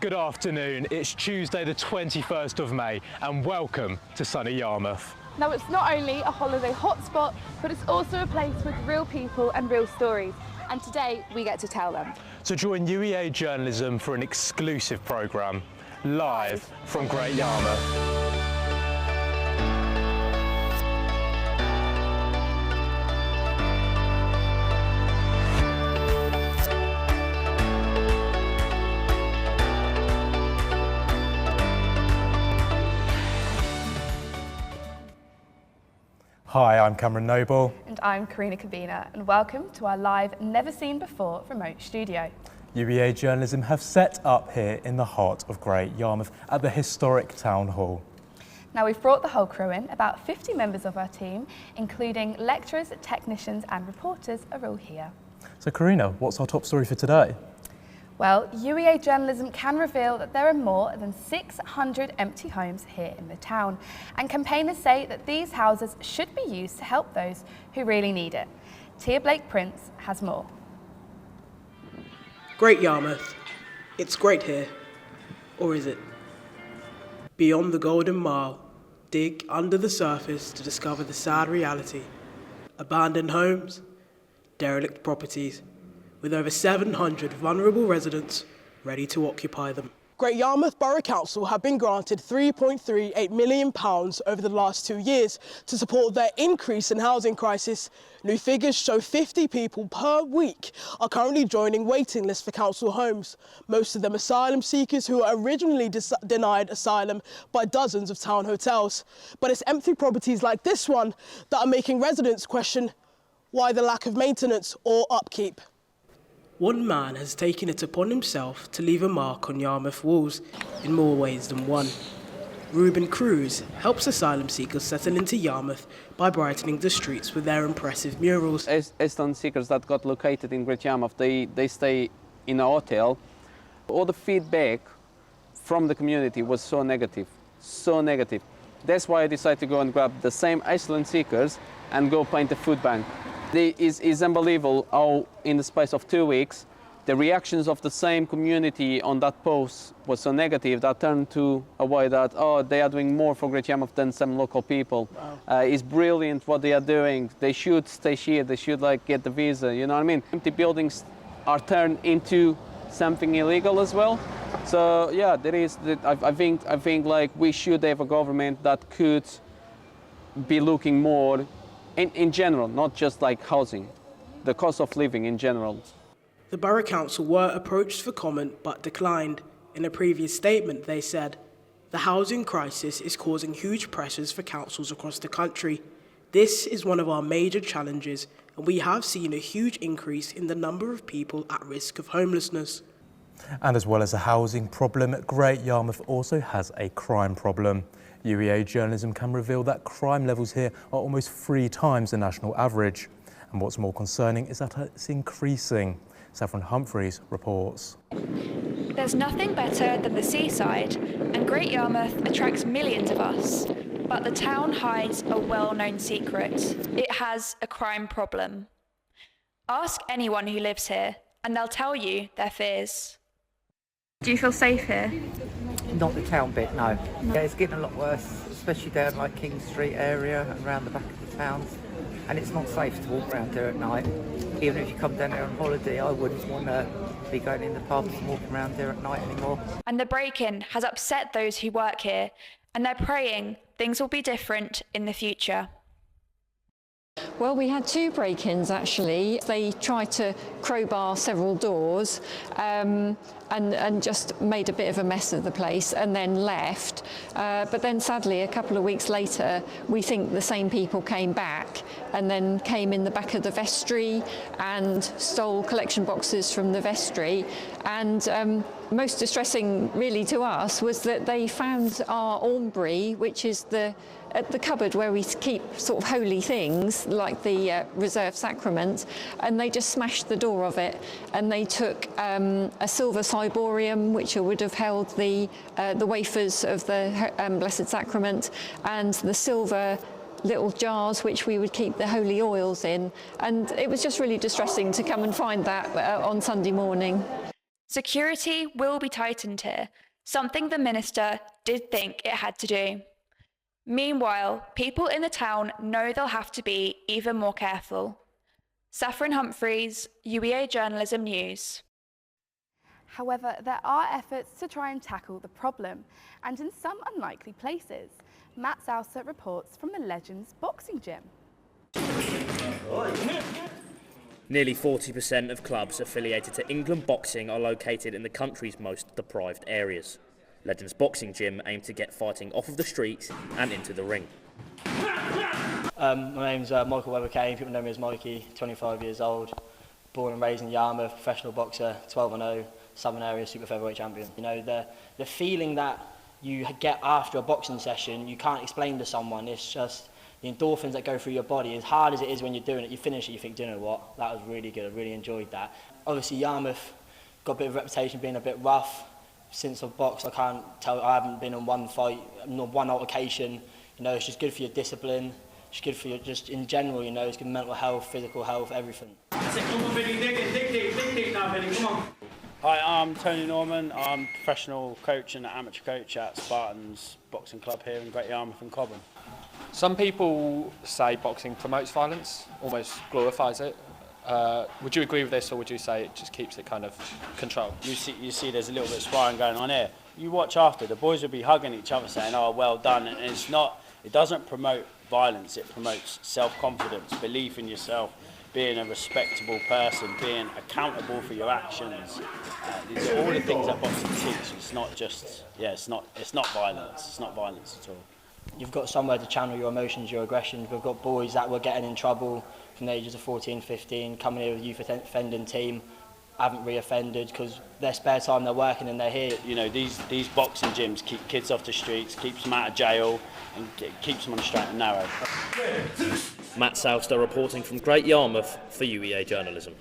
Good afternoon, it's Tuesday the 21st of May and welcome to sunny Yarmouth. Now it's not only a holiday hotspot, but it's also a place with real people and real stories. And today we get to tell them. So join UEA Journalism for an exclusive programme, live from Great Yarmouth. Hi, I'm Cameron Noble. And I'm Karina Kabina, and welcome to our live, never-seen-before remote studio. UEA Journalism have set up here in the heart of Great Yarmouth at the historic Town Hall. Now we've brought the whole crew in. About 50 members of our team, including lecturers, technicians and reporters, are all here. So Karina, what's our top story for today? Well, UEA Journalism can reveal that there are more than 600 empty homes here in the town, and campaigners say that these houses should be used to help those who really need it. Tia Blake-Prince has more. Great Yarmouth. It's great here. Or is it? Beyond the Golden Mile, dig under the surface to discover the sad reality. Abandoned homes, derelict properties, with over 700 vulnerable residents ready to occupy them. Great Yarmouth Borough Council have been granted £3.38 million over the last 2 years to support their increase in housing crisis. New figures show 50 people per week are currently joining waiting lists for council homes, most of them asylum seekers who were originally denied asylum by dozens of town hotels. But it's empty properties like this one that are making residents question why the lack of maintenance or upkeep. One man has taken it upon himself to leave a mark on Yarmouth walls in more ways than one. Ruben Cruz helps asylum seekers settle into Yarmouth by brightening the streets with their impressive murals. Asylum seekers that got located in Great Yarmouth, they stay in a hotel. All the feedback from the community was so negative, so negative. That's why I decided to go and grab the same asylum seekers and go paint a food bank. It's unbelievable how in the space of 2 weeks, the reactions of the same community on that post was so negative that turned to a way that, oh, they are doing more for Great Yarmouth than some local people. Wow. It's brilliant what they are doing. They should stay here. They should get the visa, you know what I mean? Empty buildings are turned into something illegal as well. So yeah, there is, I think we should have a government that could be looking more in general, not just housing, the cost of living in general. The Borough Council were approached for comment but declined. In a previous statement, they said, "The housing crisis is causing huge pressures for councils across the country. This is one of our major challenges, and we have seen a huge increase in the number of people at risk of homelessness." And as well as a housing problem, Great Yarmouth also has a crime problem. UEA Journalism can reveal that crime levels here are almost 3 times the national average. And what's more concerning is that it's increasing. Saffron Humphreys reports. There's nothing better than the seaside, and Great Yarmouth attracts millions of us. But the town hides a well-known secret. It has a crime problem. Ask anyone who lives here, and they'll tell you their fears. Do you feel safe here? Not the town bit, no. Yeah, it's getting a lot worse, especially down King Street area and around the back of the towns. And it's not safe to walk around there at night. Even if you come down there on holiday, I wouldn't want to be going in the pubs and walking around there at night anymore. And the break-in has upset those who work here, and they're praying things will be different in the future. Well, we had 2 break-ins actually. They tried to crowbar several doors and just made a bit of a mess of the place and then left. But then sadly, a couple of weeks later, we think the same people came back and then came in the back of the vestry and stole collection boxes from the vestry. And most distressing really to us was that they found our aumbry, which is the cupboard where we keep sort of holy things like the reserved sacrament, and they just smashed the door of it, and they took a silver ciborium which would have held the wafers of the Blessed Sacrament, and the silver little jars which we would keep the holy oils in, and it was just really distressing to come and find that on Sunday morning. Security will be tightened here, something the minister did think it had to do. Meanwhile, people in the town know they'll have to be even more careful. Saffron Humphreys, UEA Journalism News. However, there are efforts to try and tackle the problem, and in some unlikely places. Matt Souser reports from the Legends Boxing Gym. Nearly 40% of clubs affiliated to England Boxing are located in the country's most deprived areas. Legends Boxing Gym aim to get fighting off of the streets and into the ring. My name's Michael Webber Kane, people know me as Mikey, 25 years old, born and raised in Yarmouth, professional boxer, 12-0, Southern Area super featherweight champion. You know, the feeling that you get after a boxing session, you can't explain to someone. It's just the endorphins that go through your body. As hard as it is when you're doing it, you finish it, you think, do you know what, that was really good, I really enjoyed that. Obviously Yarmouth got a bit of a reputation being a bit rough. Since I've boxed, I haven't been in one fight, not one altercation. You know, it's just good for your discipline, it's good for your, just in general, you know, it's good mental health, physical health, everything. Hi, I'm Tony Norman. I'm a professional coach and amateur coach at Spartans Boxing Club here in Great Yarmouth and Cobham. Some people say boxing promotes violence, almost glorifies it. Would you agree with this, or would you say it just keeps it kind of controlled? You see there's a little bit of sparring going on here. You watch after, the boys will be hugging each other saying, oh, well done, and it doesn't promote violence, it promotes self-confidence, belief in yourself, being a respectable person, being accountable for your actions. These are all the things that boxing teaches. It's not just, it's not violence. It's not violence at all. You've got somewhere to channel your emotions, your aggressions. We've got boys that were getting in trouble from the ages of 14, 15, coming here with youth offending team, haven't re-offended because their spare time they're working and they're here. You know, these boxing gyms keep kids off the streets, keeps them out of jail, and keeps them on the straight and narrow. Matt Souster reporting from Great Yarmouth for UEA Journalism.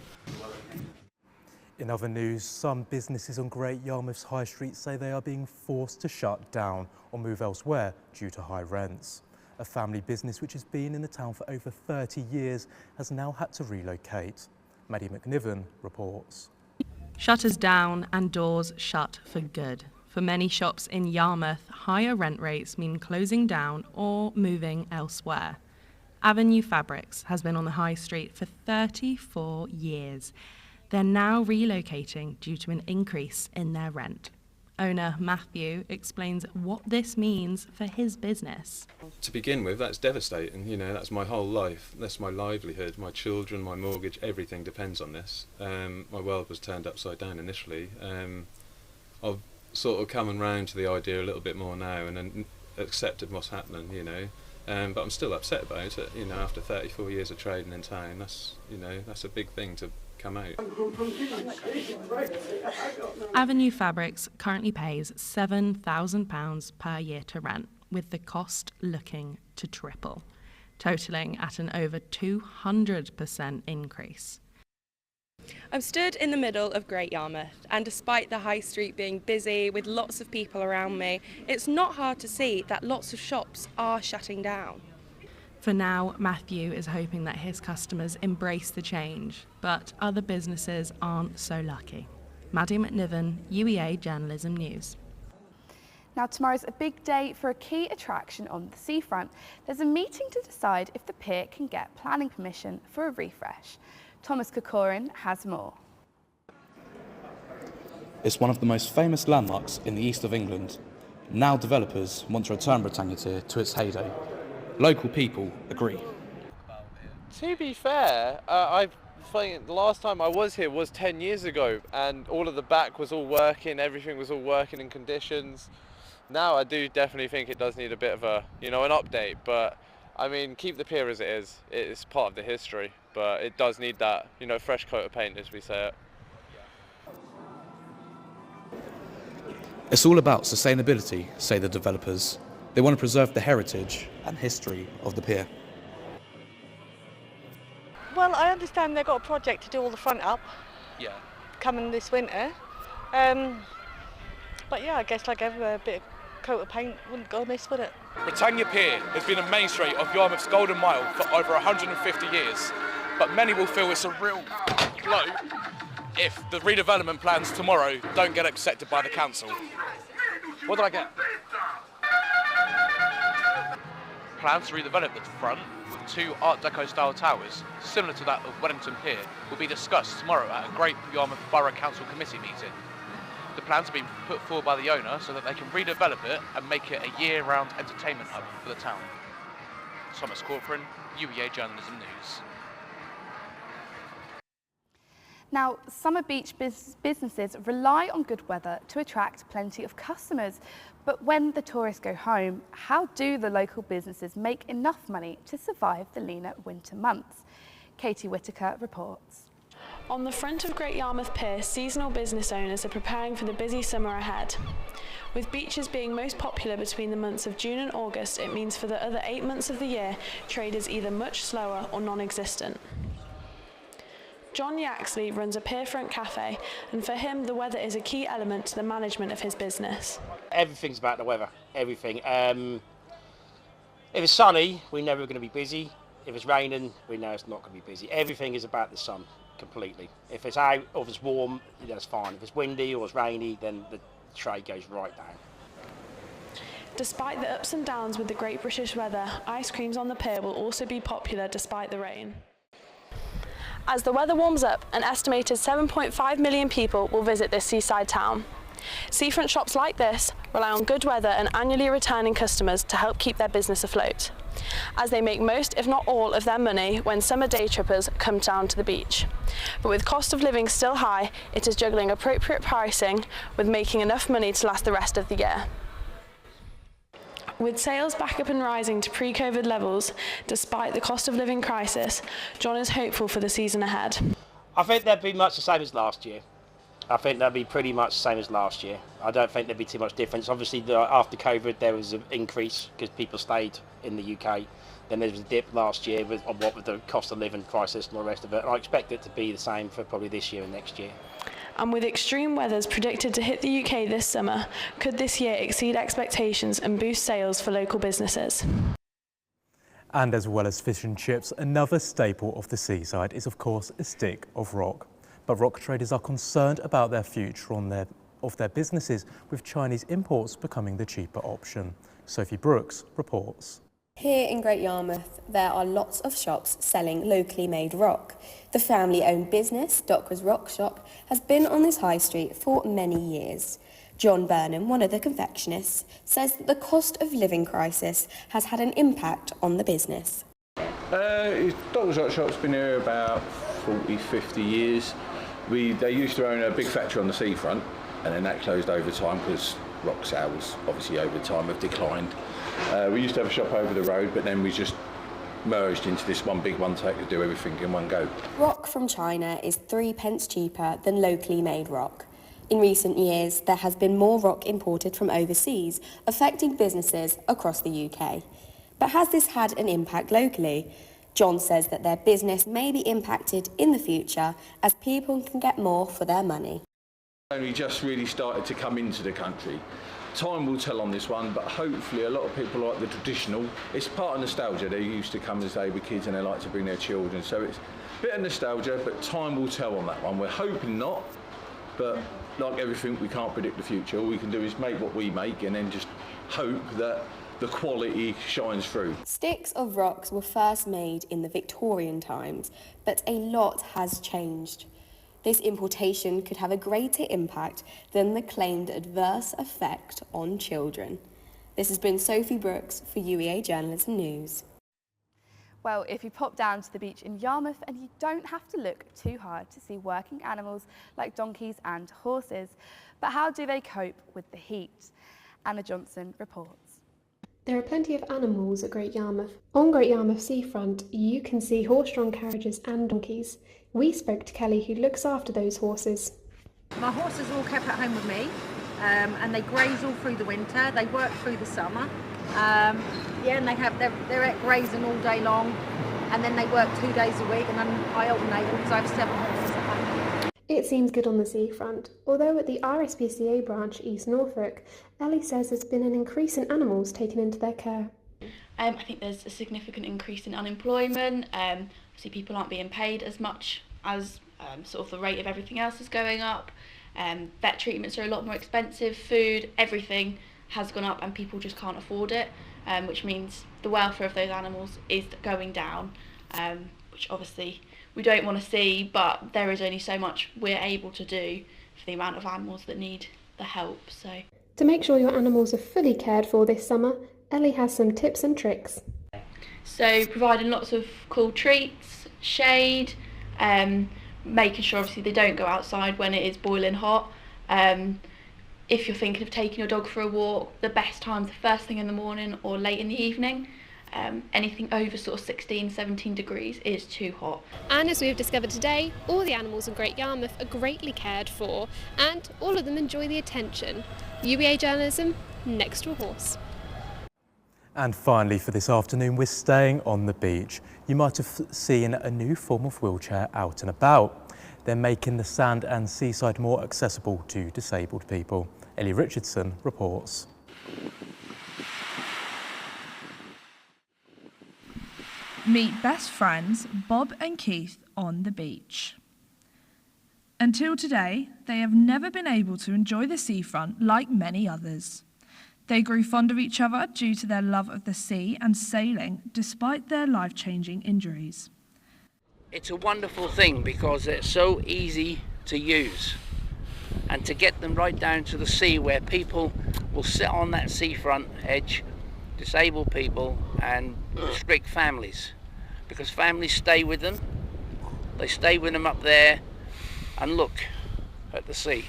In other news, some businesses on Great Yarmouth's High Street say they are being forced to shut down or move elsewhere due to high rents. A family business which has been in the town for over 30 years has now had to relocate. Maddie McNiven reports. Shutters down and doors shut for good. For many shops in Yarmouth, higher rent rates mean closing down or moving elsewhere. Avenue Fabrics has been on the High Street for 34 years. They're now relocating due to an increase in their rent. Owner Matthew explains what this means for his business. To begin with, that's devastating. You know, that's my whole life. That's my livelihood, my children, my mortgage, everything depends on this. My world was turned upside down initially. I've sort of come round to the idea a little bit more now and accepted what's happening, you know. But I'm still upset about it, you know, after 34 years of trading in town. That's, you know, that's a big thing to come out. Avenue Fabrics currently pays £7,000 per year to rent, with the cost looking to triple, totalling at an over 200% increase. I'm stood in the middle of Great Yarmouth, and despite the high street being busy with lots of people around me, it's not hard to see that lots of shops are shutting down. For now, Matthew is hoping that his customers embrace the change, but other businesses aren't so lucky. Maddie McNiven, UEA Journalism News. Now tomorrow's a big day for a key attraction on the seafront. There's a meeting to decide if the pier can get planning permission for a refresh. Thomas Kokorin has more. It's one of the most famous landmarks in the east of England. Now developers want to return Britannia Tier to its heyday. Local people agree. To be fair, I think the last time I was here was 10 years ago, and all of the back was all working, everything was all working in conditions. Now I do definitely think it does need a bit of a, an update, but I mean, keep the pier as it is. It's part of the history, but it does need that, fresh coat of paint, as we say it. It's all about sustainability, say the developers. They want to preserve the heritage and history of the pier. Well, I understand they've got a project to do all the front up. Yeah. Coming this winter. But yeah, I guess like everywhere, a bit of coat of paint wouldn't go amiss, would it? Britannia Pier has been a mainstay of Yarmouth's Golden Mile for over 150 years, but many will feel it's a real blow if the redevelopment plans tomorrow don't get accepted by the council. What did I get? Plans to redevelop the front with 2 Art Deco style towers, similar to that of Wellington Pier, will be discussed tomorrow at a Great Yarmouth Borough Council committee meeting. The plans have been put forward by the owner so that they can redevelop it and make it a year-round entertainment hub for the town. Thomas Corcoran, UEA Journalism News. Now, summer beach businesses rely on good weather to attract plenty of customers. But when the tourists go home, how do the local businesses make enough money to survive the leaner winter months? Katie Whitaker reports. On the front of Great Yarmouth Pier, seasonal business owners are preparing for the busy summer ahead. With beaches being most popular between the months of June and August, it means for the other 8 months of the year, trade is either much slower or non-existent. John Yaxley runs a pierfront cafe, and for him the weather is a key element to the management of his business. Everything's about the weather, everything. If it's sunny, we know we're going to be busy. If it's raining, we know it's not going to be busy. Everything is about the sun, completely. If it's out or if it's warm, that's fine. If it's windy or it's rainy, then the trade goes right down. Despite the ups and downs with the Great British weather, ice creams on the pier will also be popular despite the rain. As the weather warms up, an estimated 7.5 million people will visit this seaside town. Seafront shops like this rely on good weather and annually returning customers to help keep their business afloat, as they make most, if not all, of their money when summer day trippers come down to the beach. But with cost of living still high, it is juggling appropriate pricing with making enough money to last the rest of the year. With sales back up and rising to pre-COVID levels, despite the cost of living crisis, John is hopeful for the season ahead. I think they'll be much the same as last year. I think they'll be pretty much the same as last year. I don't think there'll be too much difference. Obviously, after COVID, there was an increase because people stayed in the UK. Then there was a dip last year with the cost of living crisis and all the rest of it. And I expect it to be the same for probably this year and next year. And with extreme weathers predicted to hit the UK this summer, could this year exceed expectations and boost sales for local businesses? And as well as fish and chips, another staple of the seaside is of course a stick of rock. But rock traders are concerned about their future of their businesses, with Chinese imports becoming the cheaper option. Sophie Brooks reports. Here in Great Yarmouth, there are lots of shops selling locally made rock. The family-owned business, Docker's Rock Shop, has been on this high street for many years. John Burnham, one of the confectionists, says that the cost of living crisis has had an impact on the business. Docker's Rock Shop's been here about 40, 50 years. They used to own a big factory on the seafront, and then that closed over time because rock sales, obviously over time, have declined. We used to have a shop over the road, but then we just merged into this one big one take to do everything in one go. Rock from China is 3 pence cheaper than locally made rock. In recent years, there has been more rock imported from overseas, affecting businesses across the UK. But has this had an impact locally? John says that their business may be impacted in the future as people can get more for their money. Only just really started to come into the country. Time will tell on this one, but hopefully a lot of people like the traditional. It's part of nostalgia. They used to come as they were kids and they like to bring their children. So it's a bit of nostalgia, but time will tell on that one. We're hoping not, but like everything, we can't predict the future. All we can do is make what we make and then just hope that the quality shines through. Sticks of rocks were first made in the Victorian times, but a lot has changed. This importation could have a greater impact than the claimed adverse effect on children. This has been Sophie Brooks for UEA Journalism News. Well, if you pop down to the beach in Yarmouth, and you don't have to look too hard to see working animals like donkeys and horses. But how do they cope with the heat? Anna Johnson reports. There are plenty of animals at Great Yarmouth. On Great Yarmouth seafront, you can see horse-drawn carriages and donkeys. We spoke to Kelly, who looks after those horses. My horses are all kept at home with me, and they graze all through the winter. They work through the summer. And they're at grazing all day long, and then they work 2 days a week, and then I alternate them because I have 7 horses at home. It seems good on the seafront, although at the RSPCA branch East Norfolk, Ellie says there's been an increase in animals taken into their care. I think there's a significant increase in unemployment. Obviously people aren't being paid as much as sort of the rate of everything else is going up. Vet treatments are a lot more expensive, food, everything has gone up and people just can't afford it, which means the welfare of those animals is going down, which obviously we don't want to see, but there is only so much we're able to do for the amount of animals that need the help. So To make sure your animals are fully cared for this summer, Ellie has some tips and tricks. So providing lots of cool treats, shade, making sure obviously they don't go outside when it is boiling hot. If you're thinking of taking your dog for a walk, the best time's the first thing in the morning or late in the evening. Anything over sort of 16, 17 degrees is too hot. And as we have discovered today, all the animals in Great Yarmouth are greatly cared for and all of them enjoy the attention. UEA journalism, next to a horse. And finally for this afternoon, we're staying on the beach. You might have seen a new form of wheelchair out and about. They're making the sand and seaside more accessible to disabled people. Ellie Richardson reports. Meet best friends Bob and Keith on the beach. Until today, they have never been able to enjoy the seafront like many others. They grew fond of each other due to their love of the sea and sailing, despite their life-changing injuries. It's a wonderful thing because it's so easy to use, and to get them right down to the sea where people will sit on that seafront edge, disabled people and strict families, because families stay with them, they stay with them up there and look at the sea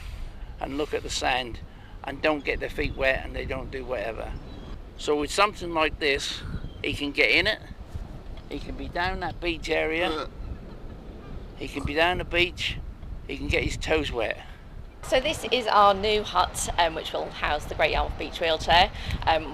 and look at the sand and don't get their feet wet and they don't do whatever. So with something like this, he can get in it, he can be down that beach area, he can be down the beach, he can get his toes wet. So this is our new hut, which will house the Great Yarmouth Beach wheelchair.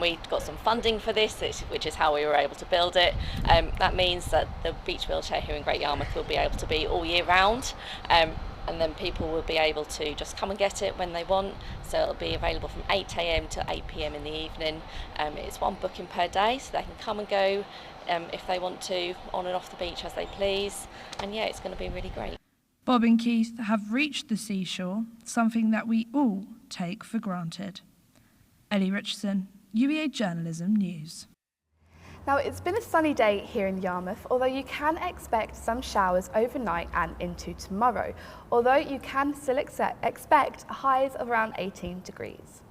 We got some funding for this, which is how we were able to build it. That means that the beach wheelchair here in Great Yarmouth will be able to be all year round, and then people will be able to just come and get it when they want. So it'll be available from 8 AM to 8 PM in the evening. It's one booking per day, so they can come and go if they want to, on and off the beach as they please. And yeah, it's going to be really great. Bob and Keith have reached the seashore, something that we all take for granted. Ellie Richardson, UEA Journalism News. Now, it's been a sunny day here in Yarmouth, although you can expect some showers overnight and into tomorrow, although you can still expect highs of around 18 degrees.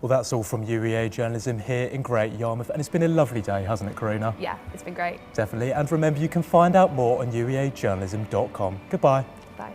Well, that's all from UEA Journalism here in Great Yarmouth, and it's been a lovely day, hasn't it, Karina? Yeah, it's been great. Definitely, and remember you can find out more on ueajournalism.com. Goodbye. Bye.